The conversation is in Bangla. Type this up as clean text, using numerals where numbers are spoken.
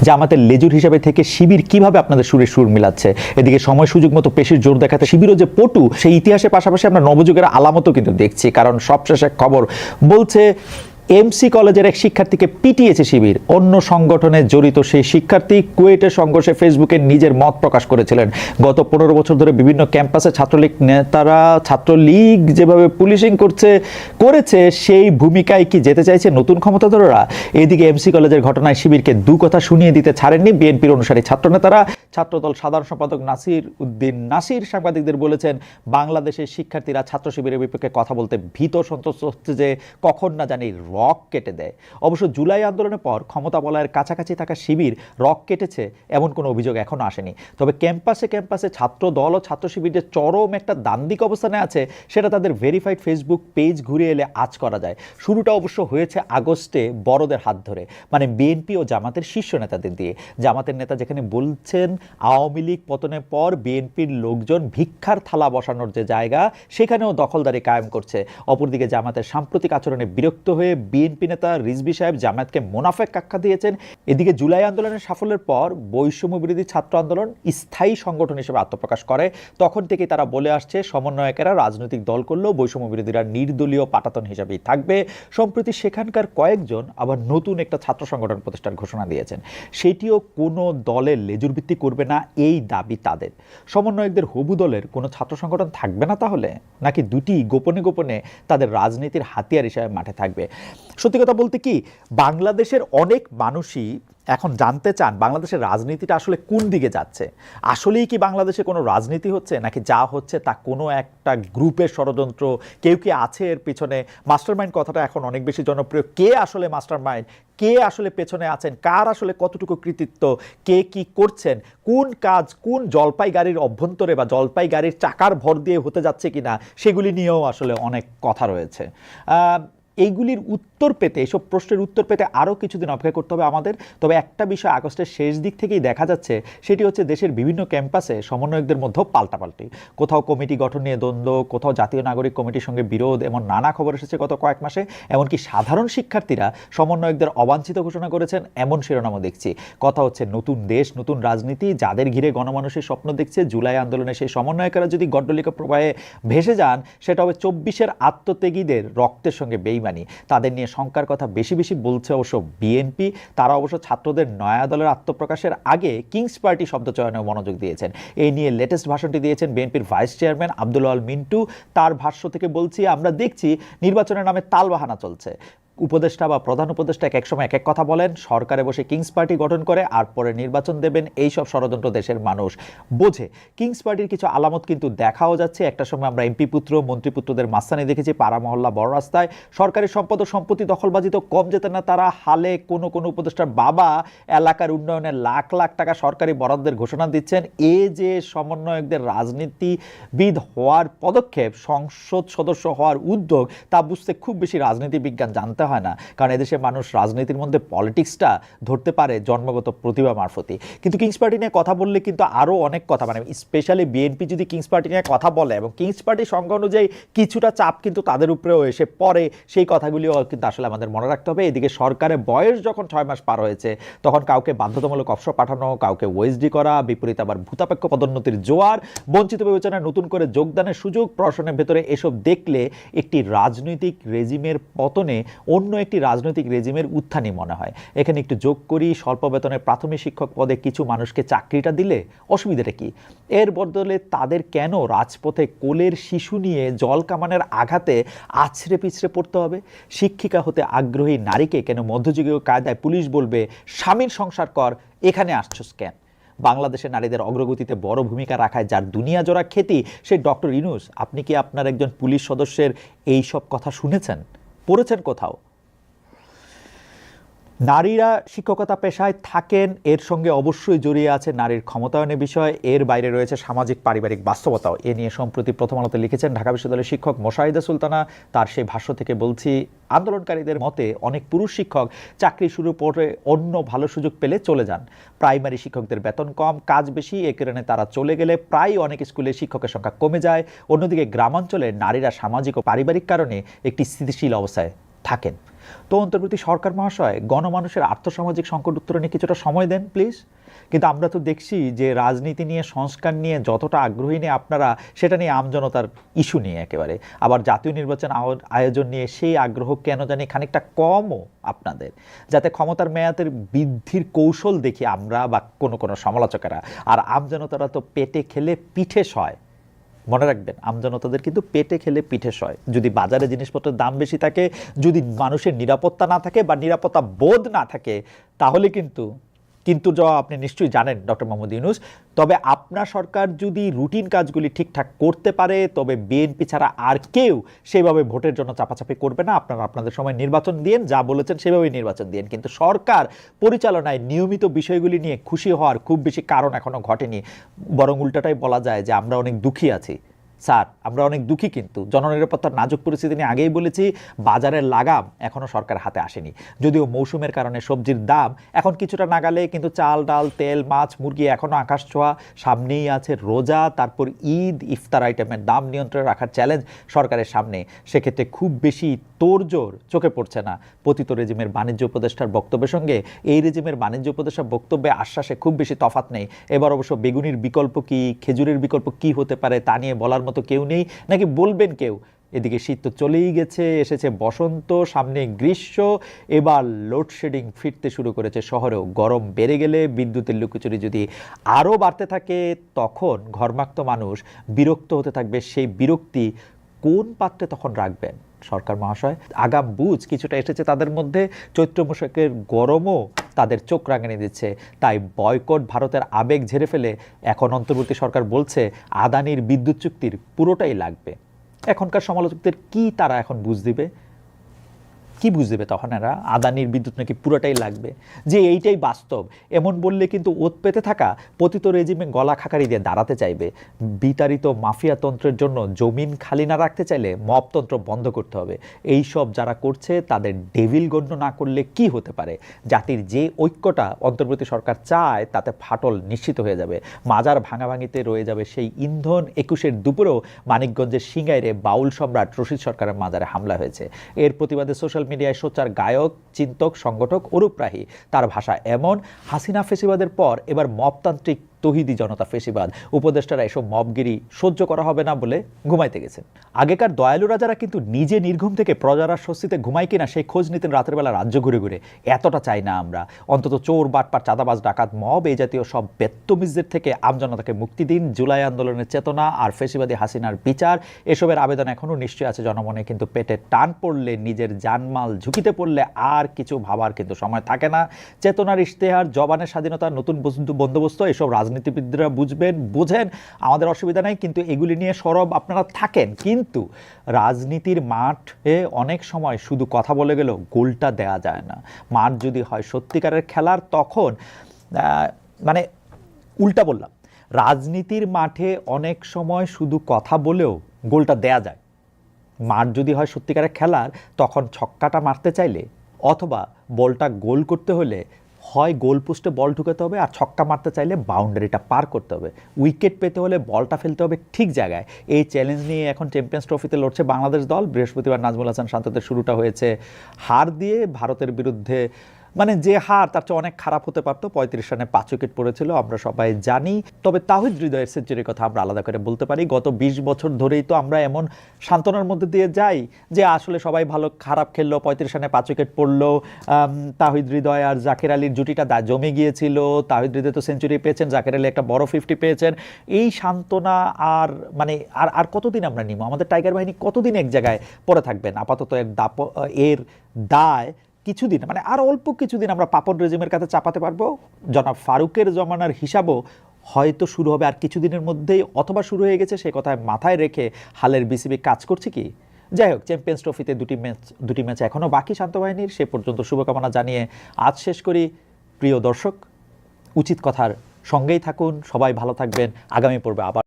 জামাতের লেজুর হিসাবে থেকে শিবির কিভাবে আপনাদের সুরে সুর মিলাচ্ছে। এদিকে সময় সুযোগ মতো পেশির জোর দেখাতে শিবিরও যে পটু, সেই ইতিহাসের পাশাপাশি আমরা নবযুগের আলামতও কিন্তু দেখছি। কারণ সবশেষে খবর বলছে এমসি কলেজের এক শিক্ষার্থীকে পিটিয়েছে শিবির। অন্য সংগঠনে জড়িত সেই শিক্ষার্থী কুয়েটের সংঘর্ষে ফেসবুকে নিজের মত প্রকাশ করেছিলেন। গত 15 বছর ধরে বিভিন্ন ক্যাম্পাসে ছাত্রলীগ নেতারা ছাত্রলীগ যেভাবে পুলিশিং করেছে সেই ভূমিকায় কি যেতে চাইছে নতুন ক্ষমতাধররা? এদিকে এমসি কলেজের ঘটনায় শিবিরকে দু কথা শুনিয়ে দিতে ছাড়েননি বিএনপির অনুসারী ছাত্রনেতারা। ছাত্রদল সাধারণ সম্পাদক নাসির উদ্দিন নাসির সাংবাদিকদের বলেছেন, বাংলাদেশের শিক্ষার্থীরা ছাত্র শিবিরের বিপক্ষে কথা বলতে ভীত সন্ত্রস্ত হচ্ছে যে কখন না জানি রক কেটে দেয়। অবশ্য জুলাই আন্দোলনের পর ক্ষমতা বলয়ের কাছাকাছি থাকা শিবির রক কেটেছে এমন কোনো অভিযোগ এখনো আসেনি। তবে ক্যাম্পাসে ছাত্র দল ও ছাত্র শিবির যে চরম একটা দান্দিক অবস্থানে আছে সেটা তাদের ভেরিফাইড ফেসবুক পেজ ঘুরে এলে আজ করা যায়। শুরুটা অবশ্য হয়েছে আগস্টে বড়দের হাত ধরে, মানে বিএনপি ও জামাতের শীর্ষ নেতাদের দিয়ে। জামাতের নেতা যেখানে বলছেন আওয়ামী লীগ পতনের পর বিএনপির লোকজন ভিক্ষার থালা বসানোর যে জায়গা সেখানেও দখলদারি কায়েম করছে। অপরদিকে জামাতের সাম্প্রতিক আচরণে বিরক্ত হয়ে বিএনপি নেতা রিজভী সাহেব জামায়াতকে মুনাফেক আখ্যা দিয়েছেন। এদিকে জুলাই আন্দোলনের সাফল্যের পর বৈষম্য বিরোধী ছাত্র আন্দোলন স্থায়ী সংগঠন হিসেবে আত্মপ্রকাশ করে। তখন থেকেই তারা বলে আসছে সমন্বয়কেরা রাজনৈতিক দল করলেও বৈষম্য বিরোধীরা নির্দলীয় পাটাতন হিসেবেই থাকবে। সম্প্রতি সেখানকার কয়েকজন আবার নতুন একটা ছাত্র সংগঠন প্রতিষ্ঠার ঘোষণা দিয়েছেন। সেটিও কোনো দলের লেজুর ভিত্তি করবে না এই দাবি তাদের। সমন্বয়কদের হবু দলের কোনো ছাত্র সংগঠন থাকবে না তাহলে, নাকি দুটি গোপনে গোপনে তাদের রাজনীতির হাতিয়ার হিসেবে মাঠে থাকবে? সত্যি কথা বলতে কি, বাংলাদেশের অনেক মানুষই এখন জানতে চান বাংলাদেশের রাজনীতিটা আসলে কোন দিকে যাচ্ছে। আসলেই কি বাংলাদেশে কোনো রাজনীতি হচ্ছে, নাকি যা হচ্ছে তা কোনো একটা গ্রুপের ষড়যন্ত্র? কেউ কি আছে এর পিছনে? মাস্টারমাইন্ড কথাটা এখন অনেক বেশি জনপ্রিয়। কে আসলে মাস্টারমাইন্ড, কে আসলে পেছনে আছেন, কার আসলে কতটুকু কৃতিত্ব, কে কি করছেন, কোন কাজ কোন জলপাই গাড়ির অভ্যন্তরে বা জলপাই গাড়ির চাকার ভর দিয়ে হতে যাচ্ছে কিনা, সেগুলি নিয়েও আসলে অনেক কথা রয়েছে। এইগুলির উত্তর পেতে, এসব প্রশ্নের উত্তর পেতে আরও কিছুদিন অপেক্ষা করতে হবে আমাদের। তবে একটা বিষয় আগস্টের শেষ দিক থেকেই দেখা যাচ্ছে, সেটি হচ্ছে দেশের বিভিন্ন ক্যাম্পাসে সমন্বয়কদের মধ্যেও পাল্টাপাল্টি। কোথাও কমিটি গঠন নিয়ে দ্বন্দ্ব, কোথাও জাতীয় নাগরিক কমিটির সঙ্গে বিরোধ, এমন নানা খবর এসেছে গত কয়েক মাসে। এমনকি সাধারণ শিক্ষার্থীরা সমন্বয়কদের অবাঞ্ছিত ঘোষণা করেছেন এমন শিরোনামও দেখছি। কথা হচ্ছে নতুন দেশ, নতুন রাজনীতি, যাদের ঘিরে গণমানুষের স্বপ্ন দেখছে। জুলাই আন্দোলনে সেই সমন্বয়কেরা যদি গড্ডলিকা প্রবাহে ভেসে যান, সেটা হবে 24-এর আত্মত্যাগীদের রক্তের সঙ্গে বেইমানি। তাদের নিয়ে শঙ্কার কথা বেশি বেশি বলছে অবশ্য বিএনপি। তারা অবশ্য ছাত্রদের নয়া দলের আত্মপ্রকাশের আগে কিংস পার্টি শব্দ চয়নেও মনোযোগ দিয়েছেন। এই নিয়ে লেটেস্ট ভাষণটি দিয়েছেন বিএনপির ভাইস চেয়ারম্যান আব্দুল আল মিন্টু। তার ভাষ্য থেকে বলছি, আমরা দেখছি নির্বাচনের নামে তালবাহানা চলছে। উপদেষ্টা বা প্রধান উপদেষ্টা এক সময় এক এক কথা বলেন, সরকারে বসে কিংস পার্টি গঠন করে আর পরে নির্বাচন দেবেন। এইসব ষড়যন্ত্র দেশের মানুষ বোঝে। কিংস পার্টির কিছু আলামত কিন্তু দেখাও যাচ্ছে। একটা সময় আমরা এমপি পুত্র মন্ত্রীপুত্রদের মাস্তানি দেখেছি পাড়া মহল্লা বড় রাস্তায়। সরকারি সম্পদ ও সম্পত্তি দখলবাজি তো কম যেত না তারা। হালে কোনো কোনো উপদেষ্টার বাবা এলাকার উন্নয়নে লাখ লাখ টাকা সরকারি বরাদ্দের ঘোষণা দিচ্ছেন। এ যে সমন্বয়কদের রাজনীতিবিদ হওয়ার পদক্ষেপ, সংসদ সদস্য হওয়ার উদ্যোগ, তা বুঝতে খুব বেশি রাজনীতি বিজ্ঞান জানতে হয় না। কারণ এদেশের মানুষ রাজনীতির মধ্যে পলিটিক্সটা ধরতে পারে জন্মগত প্রতিভা মারফতই। কিন্তু কিংস পার্টি নিয়ে কথা বললে কিন্তু আরও অনেক কথা, মানে স্পেশালি বিএনপি যদি কিংস পার্টি নিয়ে কথা বলে এবং কিংস পার্টির সংখ্যা অনুযায়ী কিছুটা চাপ কিন্তু তাদের উপরেও এসে পড়ে, সেই কথাগুলিও কিন্তু আসলে আমাদের মনে রাখতে হবে। এদিকে সরকারের বয়স যখন 6 মাস পার হয়েছে, তখন কাউকে বাধ্যতামূলক অবসর পাঠানো, কাউকে ওএসডি করা, বিপরীত আবার ভূতাপেক্ষ পদোন্নতির জোয়ার, বঞ্চিত বিবেচনায় নতুন করে যোগদানের সুযোগ, প্রশাসনের ভেতরে এসব দেখলে একটি রাজনৈতিক রেজিমের পতনে অন্য একটি রাজনৈতিক রেজিমের উত্থানই মনে হয়। এখানে একটু যোগ করি, স্বল্প বেতনের প্রাথমিক শিক্ষক পদে কিছু মানুষকে চাকরিটা দিলে অসুবিধাটা কি? এর বদলে তাদের কেন রাজপথে কোলের শিশু নিয়ে জল কামানের আঘাতে আছড়ে পিছড়ে পড়তে হবে? শিক্ষিকা হতে আগ্রহী নারীকে কেন মধ্যযুগীয় কায়দায় পুলিশ বলবে স্বামীর সংসার কর, এখানে আসছস কেন? বাংলাদেশের নারীদের অগ্রগতিতে বড় ভূমিকা রাখায় যার দুনিয়া জোড়া খ্যাতি, সেই ডক্টর ইউনূস, আপনি কি আপনার একজন পুলিশ সদস্যের এই সব কথা শুনেছেন, পড়েছেন কোথাও? নারীরা শিক্ষকতা পেশায় থাকেন, এর সঙ্গে অবশ্যই জড়িয়ে আছে নারীর ক্ষমতায়নের বিষয়। এর বাইরে রয়েছে সামাজিক পারিবারিক বাস্তবতাও। এ নিয়ে সম্প্রতি প্রথম আলোতে লিখেছেন ঢাকা বিশ্ববিদ্যালয়ের শিক্ষক মোশাহিদা সুলতানা। তার সেই ভাষ্য থেকে বলছি, আন্দোলনকারীদের মতে অনেক পুরুষ শিক্ষক চাকরি শুরু করে অন্য ভালো সুযোগ পেলে চলে যান। প্রাইমারি শিক্ষকদের বেতন কম, কাজ বেশি, এ কারণে তারা চলে গেলে প্রায় অনেক স্কুলে শিক্ষকের সংখ্যা কমে যায়। অন্যদিকে গ্রামাঞ্চলে নারীরা সামাজিক ও পারিবারিক কারণে একটি স্থিতিশীল অবস্থায় থাকেন। তো অন্তর্বর্তী সরকার মহাশয় গণমানুষের আর্থসামাজিক সংকট উত্তরণে কিছুটা সময় দেন প্লিজ। কিন্তু আমরা তো দেখছি যে রাজনীতি নিয়ে, সংস্কার নিয়ে যতটা আগ্রহী নিয়ে আপনারা, সেটা নিয়ে আমজনতার ইস্যু নিয়ে একেবারে, আবার জাতীয় নির্বাচন আয়োজন নিয়ে সেই আগ্রহ কেন জানি খানিকটা কমও আপনাদের, যাতে ক্ষমতার মেয়াদের বৃদ্ধির কৌশল দেখি আমরা বা কোনো সমালোচকেরা। আর আমজনতারা তো পেটে খেলে পিঠে সয়। মনে রাখবেন, আমজনতাদের কিন্তু পেটে খেলে পিঠে সয়। যদি বাজারে জিনিসপত্রের দাম বেশি থাকে, যদি মানুষের নিরাপত্তা না থাকে বা নিরাপত্তা বোধ না থাকে, তাহলে কিন্তু জবাব আপনি নিশ্চয়ই জানেন ডক্টর মোহাম্মদ ইউনূস। তবে আপনার সরকার যদি রুটিন কাজগুলি ঠিকঠাক করতে পারে, তবে বিএনপি ছাড়া আর কেউ সেভাবে ভোটের জন্য চাপাচাপি করবে না। আপনারা আপনাদের সময় নির্বাচন দিন, যা বলেছেন সেভাবেই নির্বাচন দিন। কিন্তু সরকার পরিচালনায় নিয়মিত বিষয়গুলি নিয়ে খুশি হওয়ার খুব বেশি কারণ এখনো ঘটেনি। বরং উল্টাটাই বলা যায় যে আমরা অনেক দুঃখী আছি স্যার, আমরা অনেক দুঃখী। কিন্তু জননিরাপত্তার নাজুক পরিস্থিতি নিয়ে আগেই বলেছি, বাজারের লাগাম এখনও সরকার হাতে আসেনি। যদিও মৌসুমের কারণে সবজির দাম এখন কিছুটা নাগালে, কিন্তু চাল, ডাল, তেল, মাছ, মুরগি এখনও আকাশ ছোঁয়া। সামনেই আছে রোজা, তারপর ঈদ, ইফতার আইটেমের দাম নিয়ন্ত্রণে রাখার চ্যালেঞ্জ সরকারের সামনে। সেক্ষেত্রে খুব বেশি তোড়জোড় চোখে পড়ছে না পতিত রেজিমের বাণিজ্য উপদেষ্টার বক্তব্যের সঙ্গে। এই রেজিমের বাণিজ্য উপদেষ্টার বক্তব্যে আশ্বাসে খুব বেশি তফাৎ নেই। এবার অবশ্য বেগুনির বিকল্প কি, খেজুরের বিকল্প কি হতে পারে তা নিয়ে বলার মতো কেউ নেই, নাকি বলবেন কেউ। এদিকে শীত তো চলেই গেছে, এসেছে বসন্ত, সামনে গ্রীষ্ম। এবার লোডশেডিং ফিরতে শুরু করেছে শহরেও। গরম বেড়ে গেলে, বিদ্যুতের লুকোচুরি যদি আরও বাড়তে থাকে, তখন ঘরমাক্ত মানুষ বিরক্ত হতে থাকবে। সেই বিরক্তি কোন পাত্রে তখন রাখবেন সরকার মহাশয়? আগাম বুঝ কিছুটা এসেছে তাদের মধ্যে। চৈত্র বৈশাখের গরমও তাদের চোখ রাঙানি দিচ্ছে। তাই বয়কট ভারতের আবেগ ঝেড়ে ফেলে এখন অন্তর্বর্তী সরকার বলছে আদানির বিদ্যুৎ চুক্তির পুরোটাই লাগবে। এখনকার সমালোচকদের কি তারা এখন বুঝ দিবে? কি বুঝবে তখন এরা? আদানির বিদ্যুৎ নাকি পুরোটাই লাগবে, যে এইটাই বাস্তব। এমন বললে কিন্তু ওত পেতে থাকা পতিত রেজিমে গলা খাকারি দিয়ে দাঁড়াতে চাইবে। বিতাড়িত মাফিয়াতন্ত্রের জন্য জমিন খালি না রাখতে চাইলে মবতন্ত্র বন্ধ করতে হবে। এই সব যারা করছে তাদের ডেভিল গণ্য না করলে কি হতে পারে? জাতির যে ঐক্যটা অন্তর্বর্তী সরকার চায়, তাতে ফাটল নিশ্চিত হয়ে যাবে। মাজার ভাঙাভাঙিতে রয়ে যাবে সেই ইন্ধন। 21-এর দুপুরেও মানিকগঞ্জের সিঙ্গাইরে বাউল সম্রাট রশিদ সরকারের মাজারে হামলা হয়েছে। এর প্রতিবাদে সোশ্যাল মিডিয়ায় সোচ্চার গায়ক, চিন্তক, সংগঠক অরূপ রাহি। তার ভাষা এমন, হাসিনা ফেসিবাদের পর এবার মবতান্ত্রিক তৌহিদি জনতা ফেসিবাদ। উপদেষ্টারা এসব মবগিরি সহ্য করা হবে না বলে ঘুমাইতে গেছেন। আগেকার দয়ালু রাজারা কিন্তু নিজে নির্ঘুম থেকে প্রজারা স্বস্তিতে ঘুমায় কিনা সেই খোঁজ নিতেন রাতের বেলা রাজ্য ঘুরে ঘুরে। এতটা চাই না আমরা। অন্তত চোর, বাটপার, চাঁদাবাজ, ডাকাত, মব এই জাতীয় সব বেত্তমিজদের থেকে আমজনতাকে মুক্তি দিন। জুলাই আন্দোলনের চেতনা আর ফেসিবাদী হাসিনার বিচার, এসবের আবেদন এখনও নিশ্চয়ই আছে জনমনে। কিন্তু পেটে টান পড়লে, নিজের জানমাল ঝুঁকিতে পড়লে আর কিছু ভাবার কিন্তু সময় থাকে না। চেতনার ইশতেহার, জবানের স্বাধীনতা, নতুন বন্দোবস্ত, এসব রাজনীতিবিদরা বোঝেন, আমাদের অসুবিধা নাই। কিন্তু এগুলি নিয়ে সরব আপনারা থাকেন। কিন্তু রাজনীতির মাঠে অনেক সময় শুধু কথা বলে গেলেও গোলটা দেয়া যায় না। মাঠ যদি হয় সত্যিকারের খেলার, তখন মানে উল্টা বললাম, রাজনীতির মাঠে অনেক সময় শুধু কথা বলেও গোলটা দেয়া যায়। মাঠ যদি হয় সত্যিকারের খেলার, তখন ছক্কাটা মারতে চাইলে অথবা বলটা গোল করতে হলে হয় গোল পোস্টে বল ঢুকাতে হবে, আর ছক্কা মারতে চাইলে বাউন্ডারিটা পার করতে হবে। উইকেট পেতে হলে বলটা ফেলতে হবে ঠিক জায়গায়। এই চ্যালেঞ্জ নিয়ে এখন চ্যাম্পিয়ন্স ট্রফিতে লড়ছে বাংলাদেশ দল। বৃহস্পতিবার নাজমুল হাসান শান্তদের শুরুটা হয়েছে হার দিয়ে ভারতের বিরুদ্ধে। মানে যে হার তার চেয়ে অনেক খারাপ হতে পারতো। 35 রানে 5 উইকেট পড়েছিল, আমরা সবাই জানি। তবে তাহিদ হৃদয়ের সেঞ্চুরির কথা আমরা আলাদা করে বলতে পারি। গত 20 বছর ধরেই তো আমরা এমন সান্ত্বনার মধ্যে দিয়ে যাই যে আসলে সবাই ভালো, খারাপ খেললো, 35 রানে 5 উইকেট পড়লো। তাহিদ হৃদয় আর জাকের আলীর জুটিটা জমে গিয়েছিল। তাহিদ হৃদয় তো সেঞ্চুরি পেয়েছেন, জাকের আলী একটা বড় 50 পেয়েছেন। এই সান্ত্বনা আর মানে আর কতদিন আমরা নিব? আমাদের টাইগার বাহিনী কতদিন এক জায়গায় পড়ে থাকবেন? আপাতত এর দায় কিছুদিন, মানে আর অল্প কিছুদিন আমরা পাপন রেজিমের কাছে চাপাতে পারবো। জনাব ফারুকের জমানার হিসাবও হয়তো শুরু হবে আর কিছুদিনের মধ্যেই, অথবা শুরু হয়ে গেছে। সেই কথায় মাথায় রেখে হালের বিসিবি কাজ করছে কি? যাই হোক, চ্যাম্পিয়ন্স ট্রফিতে দুটি ম্যাচ এখনও বাকি শান্ত বাহিনীর। সে পর্যন্ত শুভকামনা জানিয়ে আজ শেষ করি। প্রিয় দর্শক, উচিত কথার সঙ্গেই থাকুন, সবাই ভালো থাকবেন। আগামী পর্বে আবার